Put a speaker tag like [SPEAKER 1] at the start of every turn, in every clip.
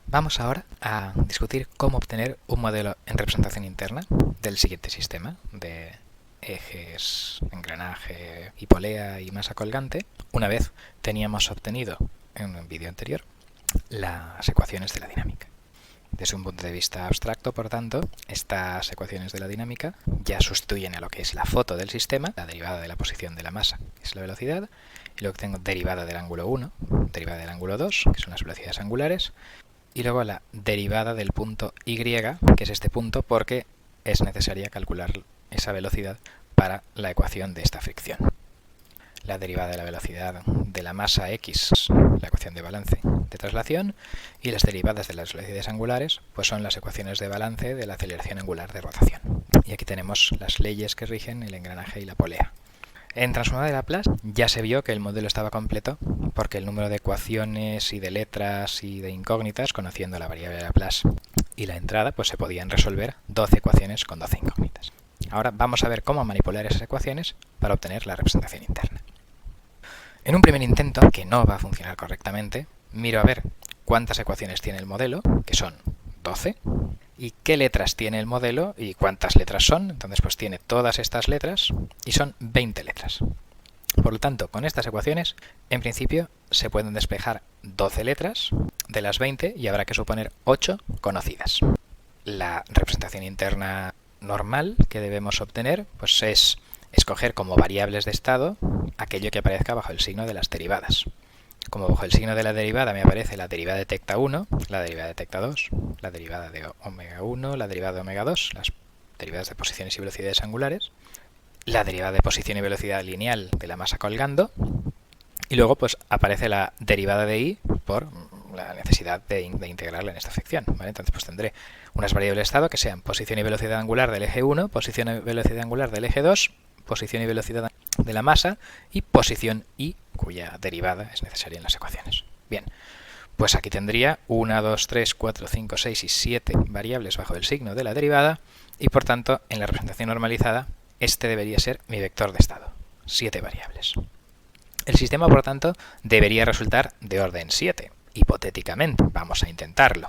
[SPEAKER 1] Vamos ahora a discutir cómo obtener un modelo en representación interna del siguiente sistema de ejes, engranaje y polea y masa colgante. Una vez teníamos obtenido en un vídeo anterior las ecuaciones de la dinámica. Desde un punto de vista abstracto, por tanto, estas ecuaciones de la dinámica ya sustituyen a lo que es la foto del sistema, la derivada de la posición de la masa, que es la velocidad, y luego tengo derivada del ángulo 1, derivada del ángulo 2, que son las velocidades angulares, y luego la derivada del punto Y, que es este punto, porque es necesaria calcular esa velocidad para la ecuación de esta fricción. La derivada de la velocidad de la masa x, la ecuación de balance de traslación, y las derivadas de las velocidades angulares, pues son las ecuaciones de balance de la aceleración angular de rotación. Y aquí tenemos las leyes que rigen el engranaje y la polea. En transformada de Laplace ya se vio que el modelo estaba completo porque el número de ecuaciones y de letras y de incógnitas, conociendo la variable de Laplace y la entrada, pues se podían resolver 12 ecuaciones con 12 incógnitas. Ahora vamos a ver cómo manipular esas ecuaciones para obtener la representación interna. En un primer intento, que no va a funcionar correctamente, miro a ver cuántas ecuaciones tiene el modelo, que son 12, y qué letras tiene el modelo y cuántas letras son. Entonces pues tiene todas estas letras y son 20 letras. Por lo tanto, con estas ecuaciones, en principio se pueden despejar 12 letras de las 20 y habrá que suponer 8 conocidas. La representación interna normal que debemos obtener pues es escoger como variables de estado aquello que aparezca bajo el signo de las derivadas. Como bajo el signo de la derivada me aparece la derivada de tecta 1, la derivada de tecta 2, la derivada de omega 1, la derivada de omega 2, las derivadas de posiciones y velocidades angulares, la derivada de posición y velocidad lineal de la masa colgando, y luego pues aparece la derivada de y por la necesidad de integrarla en esta fricción, ¿vale? Entonces pues tendré unas variables de estado que sean posición y velocidad angular del eje 1, posición y velocidad angular del eje 2, posición y velocidad de la masa y posición y, cuya derivada es necesaria en las ecuaciones. Bien, pues aquí tendría 1, 2, 3, 4, 5, 6 y 7 variables bajo el signo de la derivada y por tanto en la representación normalizada este debería ser mi vector de estado, 7 variables. El sistema por tanto debería resultar de orden 7, hipotéticamente, vamos a intentarlo.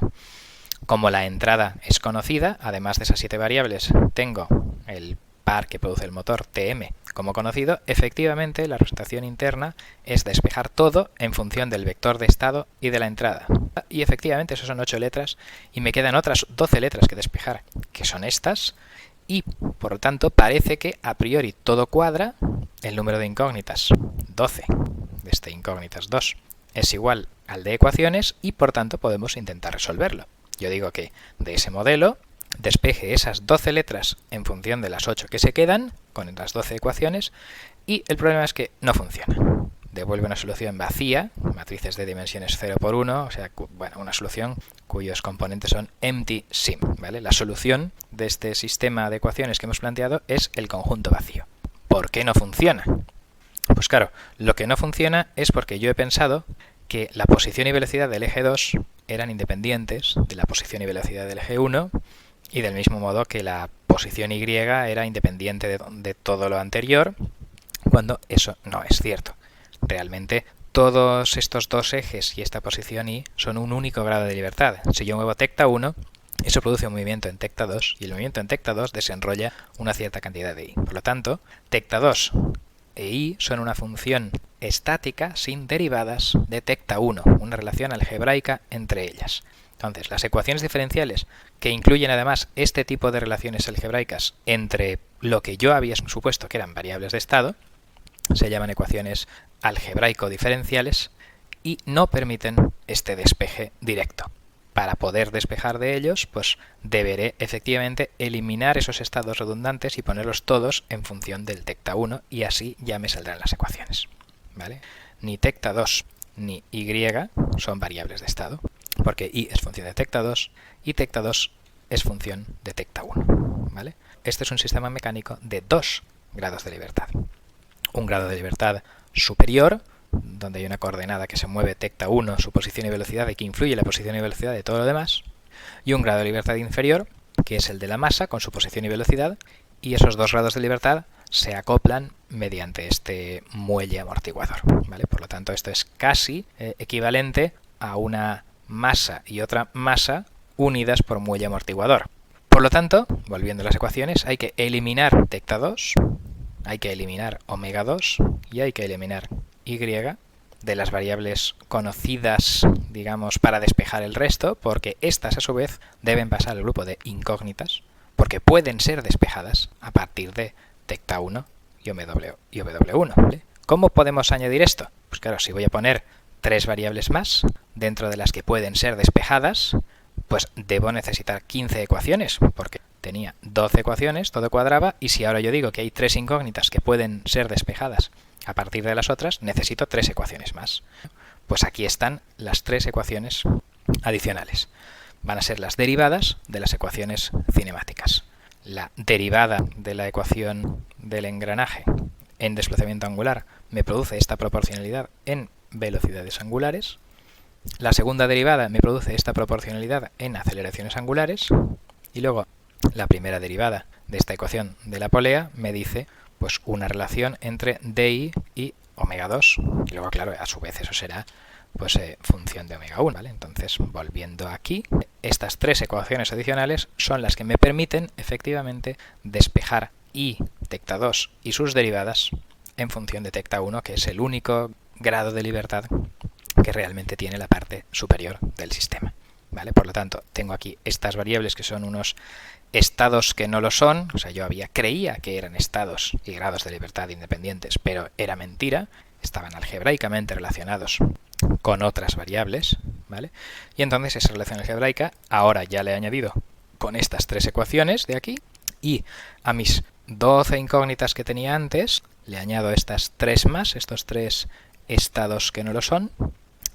[SPEAKER 1] Como la entrada es conocida, además de esas 7 variables tengo el par que produce el motor Tm como conocido, efectivamente la representación interna es despejar todo en función del vector de estado y de la entrada. Y efectivamente eso son 8 letras y me quedan otras 12 letras que despejar, que son estas, y por lo tanto parece que a priori todo cuadra. El número de incógnitas, 12, de este incógnitas 2, es igual al de ecuaciones y por tanto podemos intentar resolverlo. Yo digo que de ese modelo despeje esas 12 letras en función de las 8 que se quedan, con las 12 ecuaciones, y el problema es que no funciona. Devuelve una solución vacía, matrices de dimensiones 0 por 1, o sea, bueno, una solución cuyos componentes son empty sim, ¿vale? La solución de este sistema de ecuaciones que hemos planteado es el conjunto vacío. ¿Por qué no funciona? Pues claro, lo que no funciona es porque yo he pensado que la posición y velocidad del eje 2 eran independientes de la posición y velocidad del eje 1 y del mismo modo que la posición Y era independiente de todo lo anterior, cuando eso no es cierto. Realmente todos estos dos ejes y esta posición Y son un único grado de libertad. Si yo muevo tecta 1, eso produce un movimiento en tecta 2 y el movimiento en tecta 2 desenrolla una cierta cantidad de Y. Por lo tanto, tecta 2 e Y son una función estática sin derivadas de tecta 1, una relación algebraica entre ellas. Entonces, las ecuaciones diferenciales que incluyen además este tipo de relaciones algebraicas entre lo que yo había supuesto que eran variables de estado, se llaman ecuaciones algebraico-diferenciales y no permiten este despeje directo. Para poder despejar de ellos, pues deberé efectivamente eliminar esos estados redundantes y ponerlos todos en función del tecta 1 y así ya me saldrán las ecuaciones, ¿vale? Ni tecta 2 ni Y son variables de estado, porque Y es función de tecta 2 y tecta 2 es función de tecta 1, ¿vale? Este es un sistema mecánico de 2 grados de libertad. Un grado de libertad superior, donde hay una coordenada que se mueve tecta 1, su posición y velocidad, y que influye en la posición y velocidad de todo lo demás, y un grado de libertad inferior, que es el de la masa, con su posición y velocidad, y esos 2 grados de libertad se acoplan mediante este muelle amortiguador, ¿vale? Por lo tanto, esto es casi equivalente a una masa y otra masa unidas por muelle amortiguador. Por lo tanto, volviendo a las ecuaciones, hay que eliminar tecta2, hay que eliminar omega2 y hay que eliminar y de las variables conocidas, digamos, para despejar el resto, porque estas a su vez deben pasar al grupo de incógnitas, porque pueden ser despejadas a partir de tecta1 y W1. ¿Vale? ¿Cómo podemos añadir esto? Pues claro, si voy a poner 3 variables más dentro de las que pueden ser despejadas, pues debo necesitar 15 ecuaciones, porque tenía 12 ecuaciones, todo cuadraba, y si ahora yo digo que hay 3 incógnitas que pueden ser despejadas a partir de las otras, necesito 3 ecuaciones más. Pues aquí están las 3 ecuaciones adicionales. Van a ser las derivadas de las ecuaciones cinemáticas. La derivada de la ecuación del engranaje en desplazamiento angular me produce esta proporcionalidad en velocidades angulares. La segunda derivada me produce esta proporcionalidad en aceleraciones angulares. Y luego la primera derivada de esta ecuación de la polea me dice pues una relación entre DI y omega2. Y luego, claro, a su vez eso será pues función de omega1, ¿vale? Entonces, volviendo aquí, estas 3 ecuaciones adicionales son las que me permiten efectivamente despejar I tecta2 y sus derivadas en función de tecta1, que es el único grado de libertad que realmente tiene la parte superior del sistema, ¿vale? Por lo tanto, tengo aquí estas variables que son unos estados que no lo son, o sea, yo creía que eran estados y grados de libertad independientes, pero era mentira, estaban algebraicamente relacionados con otras variables, ¿vale? Y entonces esa relación algebraica ahora ya le he añadido con estas 3 ecuaciones de aquí, y a mis 12 incógnitas que tenía antes le añado estas 3 más, estos 3 estados que no lo son,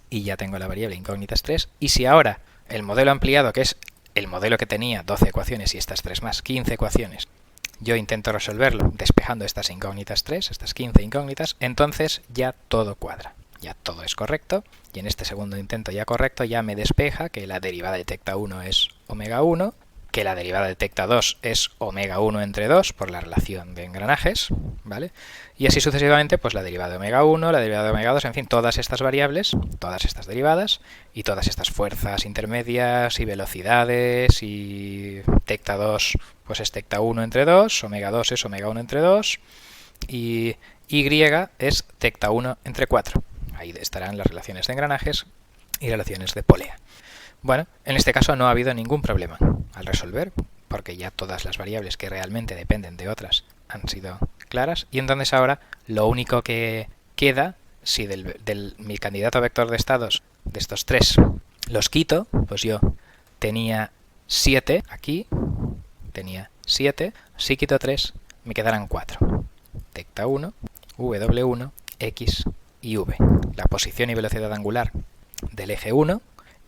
[SPEAKER 1] y ya tengo la variable incógnitas 3, y si ahora el modelo ampliado, que es el modelo que tenía 12 ecuaciones y estas 3 más, 15 ecuaciones, yo intento resolverlo despejando estas incógnitas 3, estas 15 incógnitas, entonces ya todo cuadra, ya todo es correcto, y en este segundo intento ya correcto ya me despeja que la derivada de tecta1 es omega1, que la derivada de tecta2 es omega1 entre 2 por la relación de engranajes, ¿vale? Y así sucesivamente, pues la derivada de omega1, la derivada de omega2, en fin, todas estas variables, todas estas derivadas y todas estas fuerzas intermedias y velocidades y tecta2 pues es tecta1 entre 2, omega2 es omega1 entre 2 y y es tecta1 entre 4. Ahí estarán las relaciones de engranajes y relaciones de polea. Bueno, en este caso no ha habido ningún problema al resolver, porque ya todas las variables que realmente dependen de otras han sido claras, y entonces ahora lo único que queda, si mi candidato vector de estados de estos 3 los quito, pues yo tenía 7 aquí, tenía 7, si quito 3 me quedarán 4. Tecta1, W1, X y V. La posición y velocidad angular del eje 1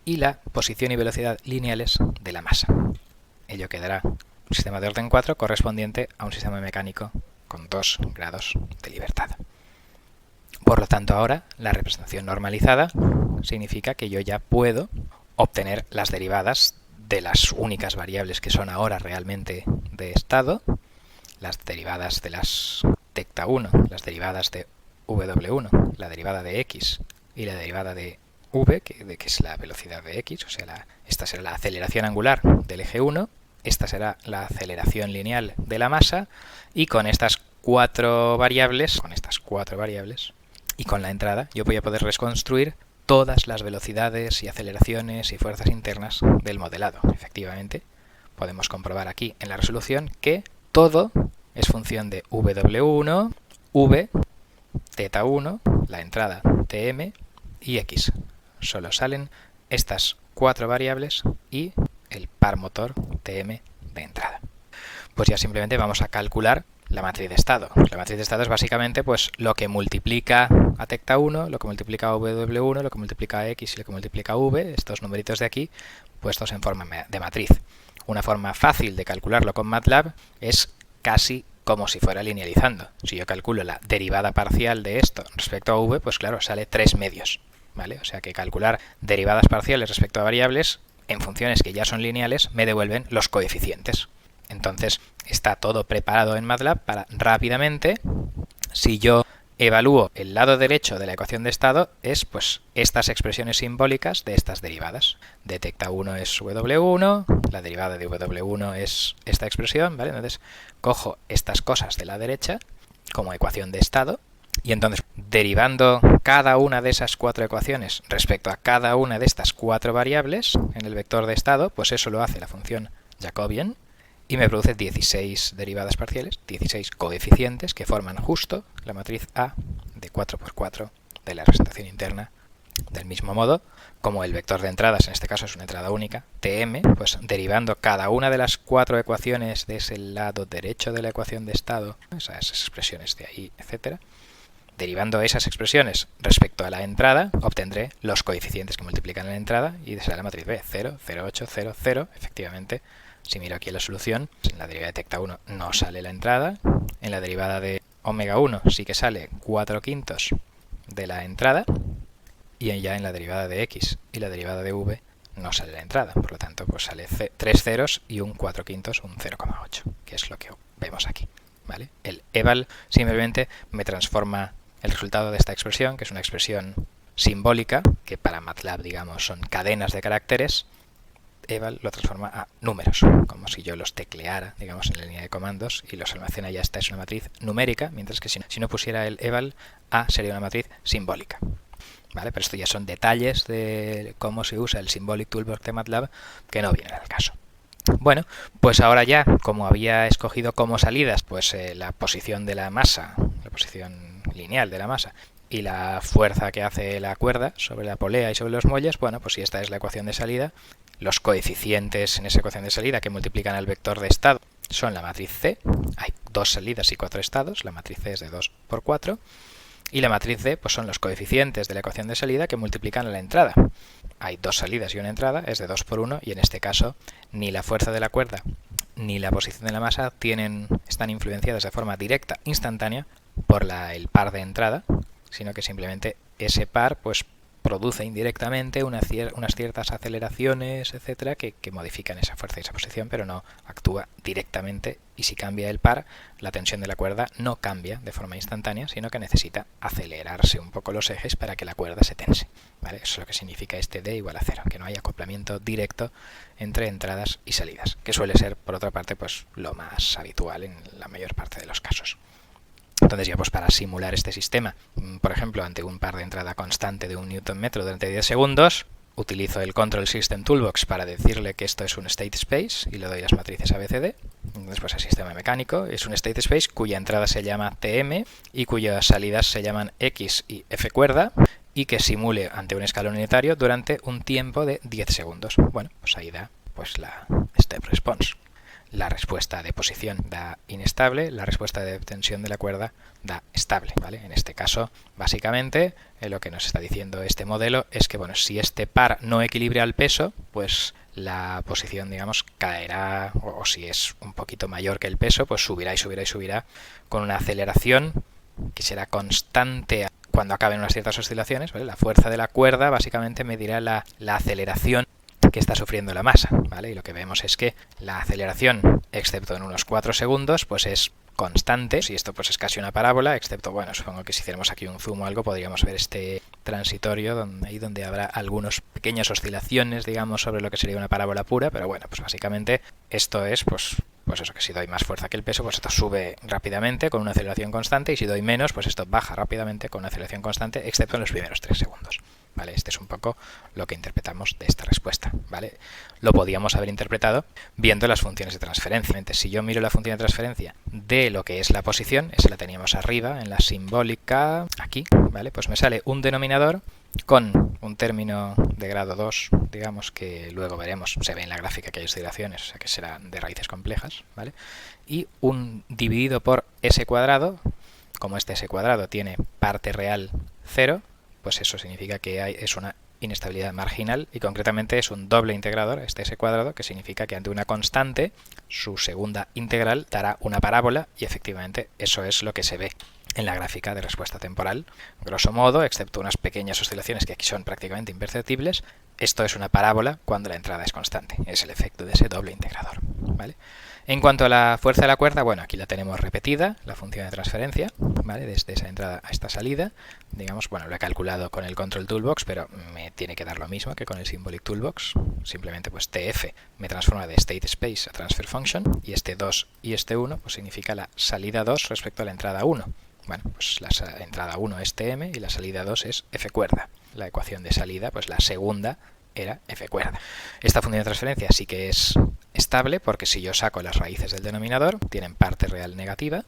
[SPEAKER 1] y la posición y velocidad lineales de la masa. Ello quedará un sistema de orden 4 correspondiente a un sistema mecánico con 2 grados de libertad. Por lo tanto, ahora la representación normalizada significa que yo ya puedo obtener las derivadas de las únicas variables que son ahora realmente de estado, las derivadas de las tecta1, las derivadas de W1, la derivada de X y la derivada de V, que es la velocidad de X, o sea, esta será la aceleración angular del eje 1, esta será la aceleración lineal de la masa, y con estas 4 variables, y con la entrada, yo voy a poder reconstruir todas las velocidades y aceleraciones y fuerzas internas del modelado. Efectivamente, podemos comprobar aquí en la resolución que todo es función de W1, V, θ1, la entrada Tm y X. Solo salen estas 4 variables y el par motor Tm de entrada. Pues ya simplemente vamos a calcular la matriz de estado. La matriz de estado es básicamente pues lo que multiplica a tecta1, lo que multiplica a W1, lo que multiplica a X y lo que multiplica a V, estos numeritos de aquí, puestos en forma de matriz. Una forma fácil de calcularlo con MATLAB es casi como si fuera linealizando. Si yo calculo la derivada parcial de esto respecto a V, pues claro, sale 3 medios, ¿vale? O sea que calcular derivadas parciales respecto a variables en funciones que ya son lineales me devuelven los coeficientes. Entonces está todo preparado en MATLAB para rápidamente, si yo evalúo el lado derecho de la ecuación de estado es pues estas expresiones simbólicas de estas derivadas. Detecta 1 es W1, la derivada de W1 es esta expresión, ¿vale? Entonces cojo estas cosas de la derecha como ecuación de estado y entonces derivando cada una de esas 4 ecuaciones respecto a cada una de estas 4 variables en el vector de estado, pues eso lo hace la función Jacobian y me produce 16 derivadas parciales, 16 coeficientes que forman justo la matriz A de 4 por 4 de la representación interna. Del mismo modo, como el vector de entradas en este caso es una entrada única, Tm, pues derivando cada una de las 4 ecuaciones de ese lado derecho de la ecuación de estado, esas expresiones de ahí, etcétera, derivando esas expresiones respecto a la entrada, obtendré los coeficientes que multiplican la entrada y será la matriz B, 0, 0, 8, 0, 0, efectivamente. Si miro aquí en la solución, en la derivada de tecta 1 no sale la entrada, en la derivada de omega 1 sí que sale 4 quintos de la entrada, y ya en la derivada de x y la derivada de v no sale la entrada, por lo tanto pues sale 3 ceros y un 4 quintos, un 0,8, que es lo que vemos aquí, ¿vale? El eval simplemente me transforma el resultado de esta expresión, que es una expresión simbólica, que para MATLAB digamos son cadenas de caracteres. Eval lo transforma a números, como si yo los tecleara, digamos, en la línea de comandos y los almacena ya esta es una matriz numérica, mientras que si no pusiera el eval, A sería una matriz simbólica. ¿Vale? Pero esto ya son detalles de cómo se usa el Symbolic Toolbox de MATLAB que no vienen al caso. Bueno, pues ahora ya, como había escogido como salidas pues la posición de la masa, la posición lineal de la masa, y la fuerza que hace la cuerda sobre la polea y sobre los muelles, bueno, pues si esta es la ecuación de salida, los coeficientes en esa ecuación de salida que multiplican al vector de estado son la matriz C, hay 2 salidas y 4 estados, la matriz C es de 2 por 4, y la matriz D pues son los coeficientes de la ecuación de salida que multiplican a la entrada. Hay 2 salidas y una entrada, es de 2 por 1, y en este caso ni la fuerza de la cuerda ni la posición de la masa están influenciadas de forma directa, instantánea, por el par de entrada, sino que simplemente ese par pues produce indirectamente unas ciertas aceleraciones, etcétera, que modifican esa fuerza y esa posición, pero no actúa directamente, y si cambia el par, la tensión de la cuerda no cambia de forma instantánea, sino que necesita acelerarse un poco los ejes para que la cuerda se tense, ¿vale? Eso es lo que significa este D igual a 0, que no hay acoplamiento directo entre entradas y salidas, que suele ser, por otra parte, pues lo más habitual en la mayor parte de los casos. Entonces ya pues para simular este sistema, por ejemplo, ante un par de entrada constante de 1 Nm durante 10 segundos, utilizo el Control System Toolbox para decirle que esto es un state space y le doy las matrices ABCD. Después el sistema mecánico es un state space cuya entrada se llama TM y cuyas salidas se llaman X y F cuerda, y que simule ante un escalón unitario durante un tiempo de 10 segundos. Bueno, pues ahí da pues la step response. La respuesta de posición da inestable, la respuesta de tensión de la cuerda da estable, ¿vale? En este caso, básicamente, lo que nos está diciendo este modelo es que, bueno, si este par no equilibra el peso, pues la posición, digamos, caerá, o si es un poquito mayor que el peso, pues subirá y subirá y subirá con una aceleración que será constante cuando acaben unas ciertas oscilaciones, ¿vale? La fuerza de la cuerda básicamente medirá la aceleración que está sufriendo la masa, ¿vale? Y lo que vemos es que la aceleración, excepto en unos 4 segundos, pues es constante. Si esto pues es casi una parábola, excepto, bueno, supongo que si hiciéramos aquí un zoom o algo, podríamos ver este transitorio ahí donde habrá algunas pequeñas oscilaciones, digamos, sobre lo que sería una parábola pura, pero bueno, pues básicamente esto es, pues eso, que si doy más fuerza que el peso, pues esto sube rápidamente con una aceleración constante, y si doy menos, pues esto baja rápidamente con una aceleración constante, excepto en los primeros 3 segundos. ¿Vale? Este es un poco lo que interpretamos de esta respuesta, ¿vale? Lo podíamos haber interpretado viendo las funciones de transferencia. Si yo miro la función de transferencia de lo que es la posición, esa la teníamos arriba en la simbólica, aquí, ¿vale? Pues me sale un denominador con un término de grado 2, digamos, que luego veremos, se ve en la gráfica que hay oscilaciones, o sea que serán de raíces complejas, ¿vale? Y un dividido por s cuadrado, como este s cuadrado tiene parte real 0, pues eso significa que es una inestabilidad marginal, y concretamente es un doble integrador, este s cuadrado, que significa que ante una constante, su segunda integral dará una parábola, y efectivamente eso es lo que se ve en la gráfica de respuesta temporal. Grosso modo, excepto unas pequeñas oscilaciones que aquí son prácticamente imperceptibles, esto es una parábola cuando la entrada es constante. Es el efecto de ese doble integrador, ¿vale? En cuanto a la fuerza de la cuerda, bueno, aquí la tenemos repetida, la función de transferencia, ¿vale? Desde esa entrada a esta salida, digamos, bueno, lo he calculado con el Control Toolbox, pero me tiene que dar lo mismo que con el Symbolic Toolbox. Simplemente pues TF me transforma de State Space a Transfer Function, y este 2 y este 1 pues significa la salida 2 respecto a la entrada 1. Bueno, pues la entrada 1 es TM y la salida 2 es F cuerda. La ecuación de salida, pues la segunda era F cuerda. Esta función de transferencia sí que es estable, porque si yo saco las raíces del denominador, tienen parte real negativa,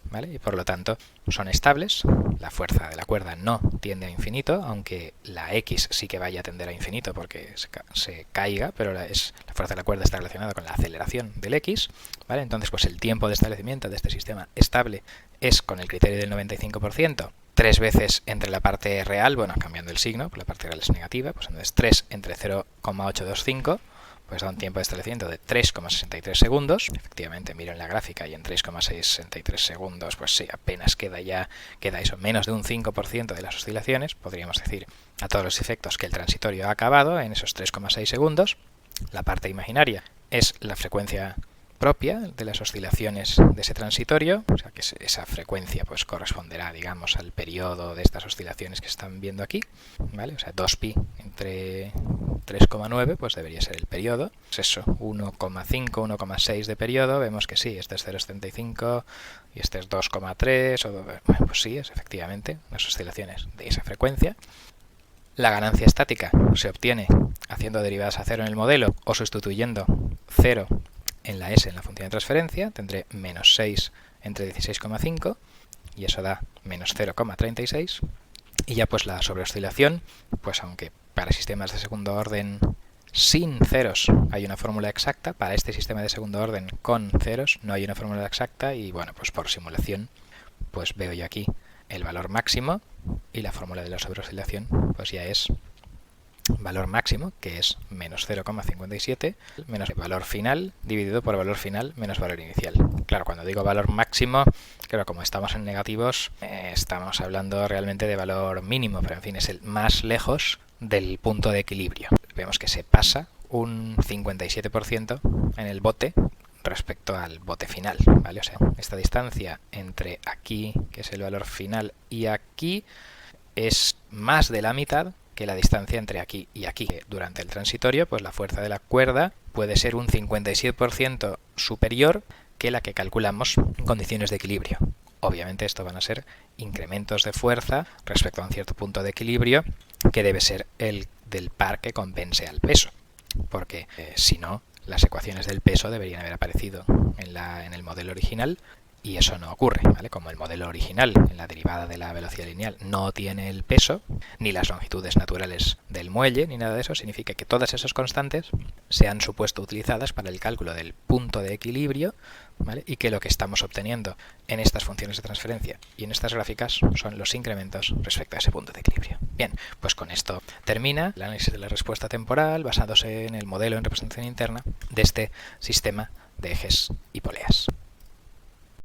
[SPEAKER 1] ¿vale? Y por lo tanto son estables. La fuerza de la cuerda no tiende a infinito, aunque la X sí que vaya a tender a infinito porque se caiga, pero la fuerza de la cuerda está relacionada con la aceleración del X, ¿vale? Entonces pues el tiempo de establecimiento de este sistema estable es, con el criterio del 95%, 3 veces entre la parte real, bueno, cambiando el signo, pues la parte real es negativa, pues entonces 3 entre 0,825, pues da un tiempo de establecimiento de 3,63 segundos. Efectivamente, miro en la gráfica y en 3,63 segundos, pues sí, apenas queda eso, menos de un 5% de las oscilaciones. Podríamos decir a todos los efectos que el transitorio ha acabado en esos 3,6 segundos. La parte imaginaria es la frecuencia propia de las oscilaciones de ese transitorio, o sea que esa frecuencia pues corresponderá, digamos, al periodo de estas oscilaciones que están viendo aquí, ¿vale? O sea, 2pi entre 3,9 pues debería ser el periodo. Pues eso, 1,5, 1,6 de periodo, vemos que sí, este es 0,75 y este es 2,3, bueno, pues sí, es efectivamente las oscilaciones de esa frecuencia. La ganancia estática se obtiene haciendo derivadas a 0 en el modelo o sustituyendo 0 en la S en la función de transferencia. Tendré menos 6 entre 16,5 y eso da menos 0,36. Y ya pues la sobreoscilación, pues aunque para sistemas de segundo orden sin ceros hay una fórmula exacta, para este sistema de segundo orden con ceros no hay una fórmula exacta, y bueno, pues por simulación pues veo yo aquí el valor máximo, y la fórmula de la sobreoscilación pues ya es valor máximo, que es menos 0,57 menos el valor final dividido por valor final menos valor inicial. Claro, cuando digo valor máximo, claro, como estamos en negativos, estamos hablando realmente de valor mínimo, pero en fin, es el más lejos del punto de equilibrio. Vemos que se pasa un 57% en el bote respecto al bote final, ¿vale? O sea, esta distancia entre aquí, que es el valor final, y aquí es más de la mitad que la distancia entre aquí y aquí. Durante el transitorio, pues la fuerza de la cuerda puede ser un 57% superior que la que calculamos en condiciones de equilibrio. Obviamente esto van a ser incrementos de fuerza respecto a un cierto punto de equilibrio, que debe ser el del par que compense al peso, porque si no, las ecuaciones del peso deberían haber aparecido en el modelo original, y eso no ocurre, ¿vale? Como el modelo original, en la derivada de la velocidad lineal, no tiene el peso, ni las longitudes naturales del muelle, ni nada de eso, significa que todas esas constantes se han supuesto utilizadas para el cálculo del punto de equilibrio, ¿vale? Y que lo que estamos obteniendo en estas funciones de transferencia y en estas gráficas son los incrementos respecto a ese punto de equilibrio. Bien, pues con esto termina el análisis de la respuesta temporal basándose en el modelo en representación interna de este sistema de ejes y poleas.